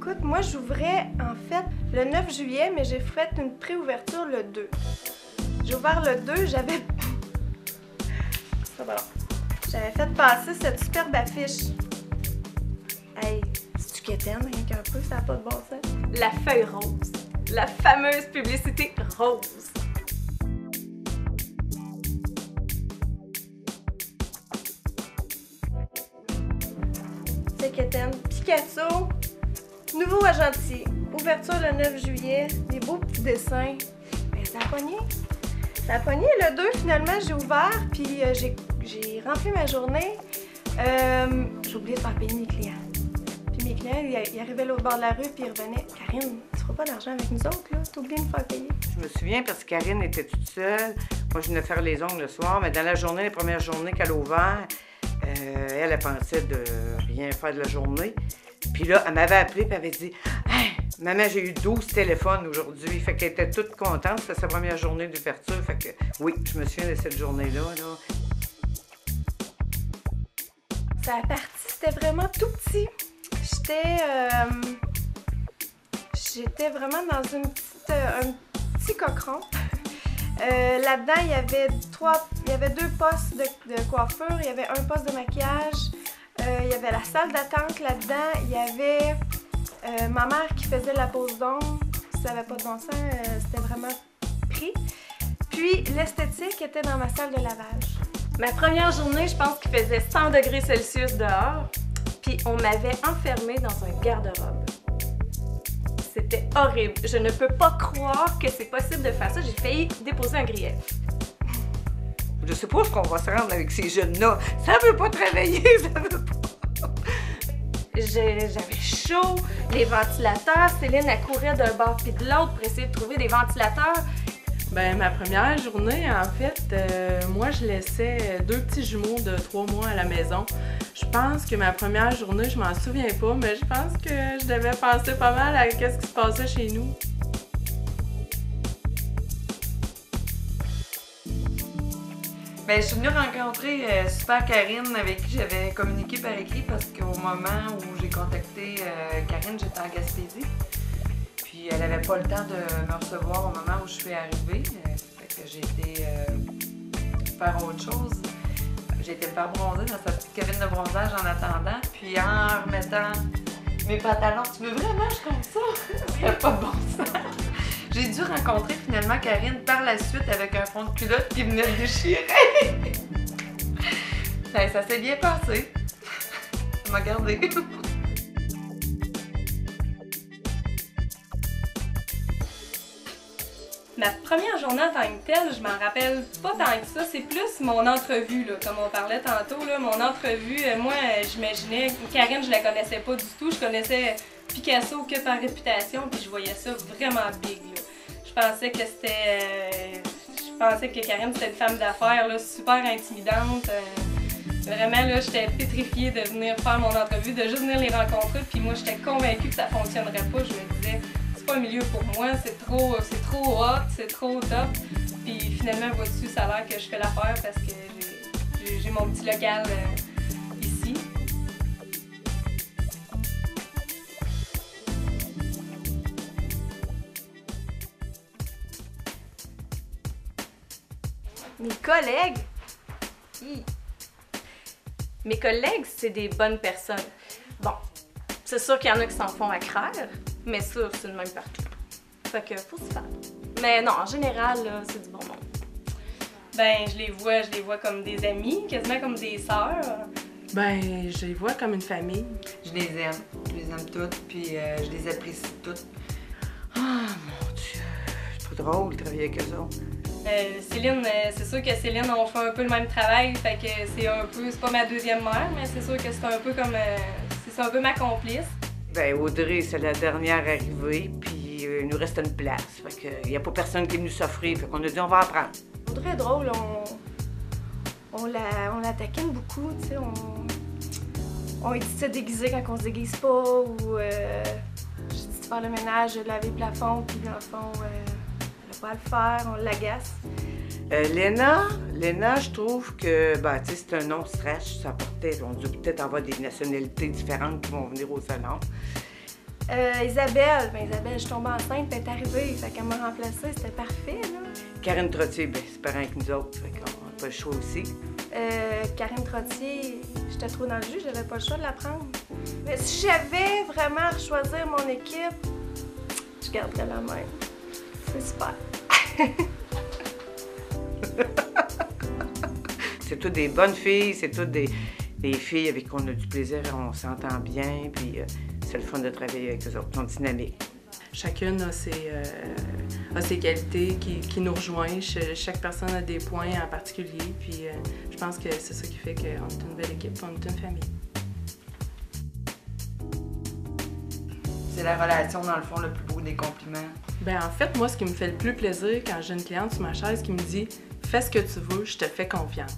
Écoute, moi j'ouvrais en fait le 9 juillet, mais j'ai fait une pré-ouverture le 2. J'ai ouvert le 2, j'avais... Ça va là. J'avais fait passer cette superbe affiche. Hey, c'est-tu quétaine, rien qu'un peu, ça n'a pas de bon sens. La feuille rose. La fameuse publicité rose. C'est quétaine. Picasso, nouveau agentier. Ouverture le 9 juillet, des beaux petits dessins. Ben, ça a pogné. Ça a pogné. Le 2, finalement, j'ai ouvert, puis j'ai rempli ma journée. J'ai oublié de faire payer mes clients. Puis mes clients, ils arrivaient là au bord de la rue, puis ils revenaient. Karine, tu feras pas d'argent avec nous autres, là? T'as oublié de me faire payer. Je me souviens parce que Karine était toute seule. Moi, je venais faire les ongles le soir, mais dans la journée, les premières journées qu'elle a ouvert, elle pensait de rien faire de la journée. Puis là, elle m'avait appelé et elle avait dit « Hey, maman, j'ai eu 12 téléphones aujourd'hui. » Fait qu'elle était toute contente. C'était sa première journée d'ouverture. Fait que oui, je me souviens de cette journée-là. Ça a parti, c'était vraiment tout petit. J'étais vraiment dans un petit cochon. Là-dedans, il y avait 2 postes de coiffure, il y avait un poste de maquillage, il y avait la salle d'attente là-dedans, il y avait ma mère qui faisait la pose d'ongles, ça n'avait pas de bon sens, c'était vraiment pris. Puis l'esthétique était dans ma salle de lavage. Ma première journée, je pense qu'il faisait 100 degrés Celsius dehors, puis on m'avait enfermée dans un garde-robe. C'était horrible. Je ne peux pas croire que c'est possible de faire ça. J'ai failli déposer un grief. Je sais pas ce qu'on va se rendre avec ces jeunes-là. Ça veut pas travailler, ça veut pas. J'avais chaud, les ventilateurs. Céline, elle courait d'un bord puis de l'autre pour essayer de trouver des ventilateurs. Ben ma première journée, en fait, moi, je laissais 2 petits jumeaux de 3 mois à la maison. Je pense que ma première journée, je m'en souviens pas, mais je pense que je devais penser pas mal à ce qui se passait chez nous. Ben, je suis venue rencontrer Super Karine avec qui j'avais communiqué par écrit parce qu'au moment où j'ai contacté Karine, j'étais en Gaspésie. Puis elle n'avait pas le temps de me recevoir au moment où je suis arrivée. Fait que j'ai été faire autre chose. J'ai été me faire bronzer dans sa petite cabine de bronzage en attendant. Puis en remettant mes pantalons, tu veux vraiment que je compte ça? Ça n'a pas de bon sens. J'ai dû rencontrer finalement Karine par la suite avec un fond de culotte qui venait de déchirer. Ça s'est bien passé. Ça m'a gardé. Ma première journée en tant que telle, je m'en rappelle pas tant que ça. C'est plus mon entrevue, là, comme on parlait tantôt. Là, mon entrevue, moi, j'imaginais... Karine, je la connaissais pas du tout. Je connaissais Picasso que par réputation, puis je voyais ça vraiment big. Là. Je pensais que Karine, c'était une femme d'affaires super intimidante. Vraiment, là, j'étais pétrifiée de venir faire mon entrevue, de juste venir les rencontrer. Puis moi, j'étais convaincue que ça fonctionnerait pas. Je me disais... C'est pas un milieu pour moi, c'est trop hot, c'est trop top. Puis finalement, vois-tu, ça a l'air que je fais l'affaire parce que j'ai mon petit local ici. Mes collègues? Mes collègues, c'est des bonnes personnes. Bon, c'est sûr qu'il y en a qui s'en font à craire, mais ça, c'est le même partout. Fait que faut se faire. Mais non, en général, là, c'est du bon monde. Ben, je les vois comme des amis, quasiment comme des sœurs. Ben, je les vois comme une famille. Je les aime toutes, puis je les apprécie toutes. Ah, mon Dieu, c'est pas drôle de travailler avec eux autres. Céline, c'est sûr que Céline, on fait un peu le même travail, fait que c'est pas ma deuxième mère, mais c'est sûr que c'est un peu comme, c'est un peu ma complice. Ben Audrey, c'est la dernière arrivée, puis il nous reste une place. Fait que y a pas personne qui est venu s'offrir, fait qu'on a dit on va en prendre. Audrey est drôle, on la taquine beaucoup, tu sais, on lui dit de se déguiser quand on se déguise pas, ou je dis de faire le ménage, de laver le plafond, puis dans le fond, elle a pas à le faire, on l'agace. Léna, je trouve que, ben, tu sais, c'est un nom strash, ça portait, on doit peut-être avoir des nationalités différentes qui vont venir au salon. Isabelle, Isabelle, je suis tombée enceinte, puis elle est arrivée, fait qu'elle m'a remplacée, c'était parfait, là. Karine Trottier, c'est pareil que nous autres, fait qu'on n'a pas le choix aussi. Karine Trottier, j'étais trop dans le jus, j'avais pas le choix de la prendre. Mais si j'avais vraiment à choisir mon équipe, je garderais la même. C'est super. C'est toutes des bonnes filles, c'est toutes des filles avec qui on a du plaisir, on s'entend bien, puis c'est le fun de travailler avec eux autres, ils sont dynamiques. Chacune a ses qualités qui nous rejoignent. Chaque personne a des points en particulier. Puis je pense que c'est ça qui fait qu'on est une belle équipe, on est une famille. C'est la relation, dans le fond, le plus beau des compliments. Bien, en fait, moi, ce qui me fait le plus plaisir quand j'ai une cliente sur ma chaise qui me dit « Fais ce que tu veux, je te fais confiance ».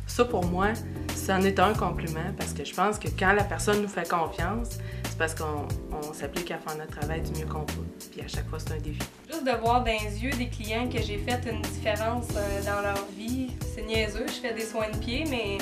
Ça, pour moi, c'en est un compliment parce que je pense que quand la personne nous fait confiance, c'est parce qu'on s'applique à faire notre travail du mieux qu'on peut. Puis à chaque fois, c'est un défi. Juste de voir dans les yeux des clients que j'ai fait une différence dans leur vie, c'est niaiseux, je fais des soins de pied, mais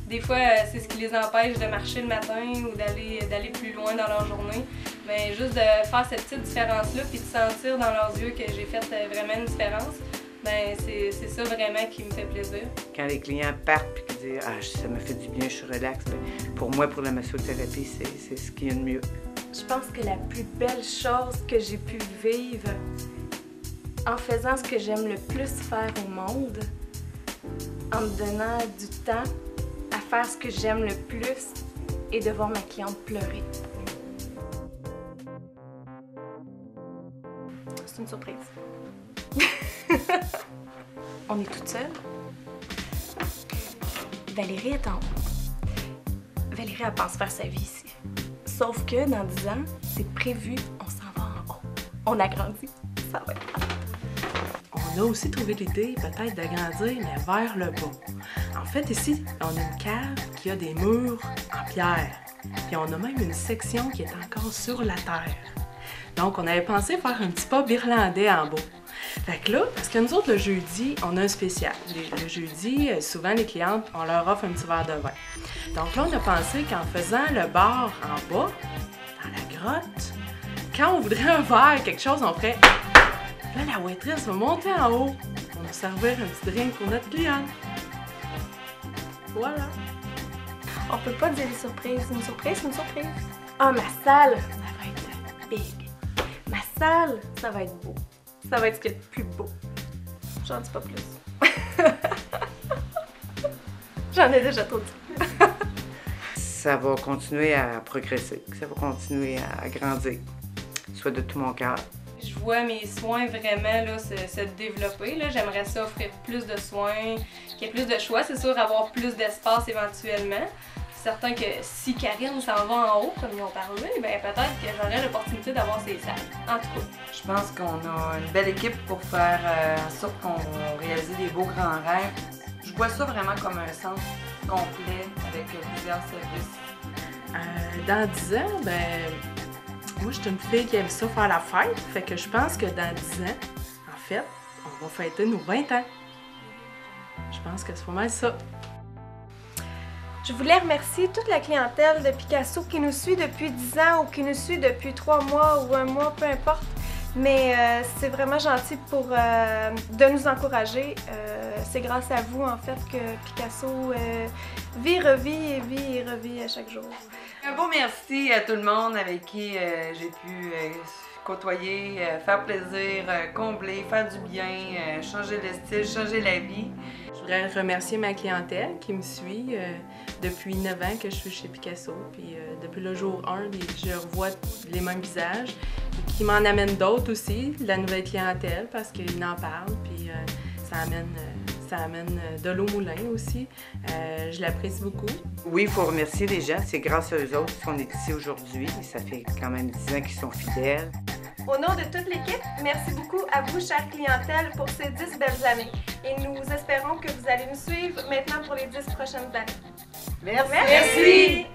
des fois, c'est ce qui les empêche de marcher le matin ou d'aller plus loin dans leur journée. Mais juste de faire cette petite différence-là puis de sentir dans leurs yeux que j'ai fait vraiment une différence, bien, c'est ça vraiment qui me fait plaisir. Quand les clients partent et qu'ils disent « Ah, ça me fait du bien, je suis relax », pour moi, pour la massothérapie, c'est ce qu'il y a de mieux. Je pense que la plus belle chose que j'ai pu vivre en faisant ce que j'aime le plus faire au monde, en me donnant du temps à faire ce que j'aime le plus et de voir ma cliente pleurer. C'est une surprise. On est toutes seules. Valérie est en haut. Valérie, elle pense faire sa vie ici. Sauf que dans 10 ans, c'est prévu, on s'en va en haut. On agrandit. Ça va être grave. On a aussi trouvé l'idée peut-être d'agrandir, mais vers le bas. En fait, ici, on a une cave qui a des murs en pierre. Puis on a même une section qui est encore sur la terre. Donc, on avait pensé faire un petit pub irlandais en bas. Fait que là, parce que nous autres, le jeudi, on a un spécial. Le jeudi, souvent, les clientes, on leur offre un petit verre de vin. Donc là, on a pensé qu'en faisant le bar en bas, dans la grotte, quand on voudrait un verre, quelque chose, on ferait... Là, la waitress va monter en haut pour nous servir un petit drink pour notre cliente. Voilà. On peut pas dire des surprises. Une surprise, c'est une surprise. Ah, ma salle, ça va être big. Ma salle, ça va être beau. Ça va être ce qu'il y a de plus beau. J'en dis pas plus. J'en ai déjà trop dit. Ça va continuer à progresser, ça va continuer à grandir, soit de tout mon cœur. Je vois mes soins vraiment là, se développer. Là. J'aimerais ça offrir plus de soins, qu'il y ait plus de choix. C'est sûr, avoir plus d'espace éventuellement. C'est certain que si Karine s'en va en haut, comme ils ont parlé, bien peut-être que j'aurais l'opportunité d'avoir ses salles. En tout cas. Je pense qu'on a une belle équipe pour faire en sorte qu'on réalise des beaux grands rêves. Je vois ça vraiment comme un centre complet avec plusieurs services. Dans 10 ans, ben moi, je suis une fille qui aime ça faire la fête. Fait que je pense que dans 10 ans, en fait, on va fêter nos 20 ans. Je pense que c'est pas mal ça. Je voulais remercier toute la clientèle de Picasso qui nous suit depuis 10 ans ou qui nous suit depuis 3 mois ou 1 mois, peu importe. Mais c'est vraiment gentil de nous encourager. C'est grâce à vous, en fait, que Picasso vit, revit et vit et revit à chaque jour. Un beau merci à tout le monde avec qui j'ai pu côtoyer, faire plaisir, combler, faire du bien, changer de style, changer la vie. Je voudrais remercier ma clientèle qui me suit depuis 9 ans que je suis chez Picasso. Puis depuis le jour 1, je revois les mêmes visages. Qui m'en amène d'autres aussi, de la nouvelle clientèle, parce qu'ils en parlent. Puis ça amène de l'eau au moulin aussi. Je l'apprécie beaucoup. Oui, il faut remercier les gens. C'est grâce à eux autres qu'on est ici aujourd'hui. Ça fait quand même 10 ans qu'ils sont fidèles. Au nom de toute l'équipe, merci beaucoup à vous, chère clientèle, pour ces 10 belles années. Et nous espérons que vous allez nous suivre maintenant pour les 10 prochaines années. Merci! Merci.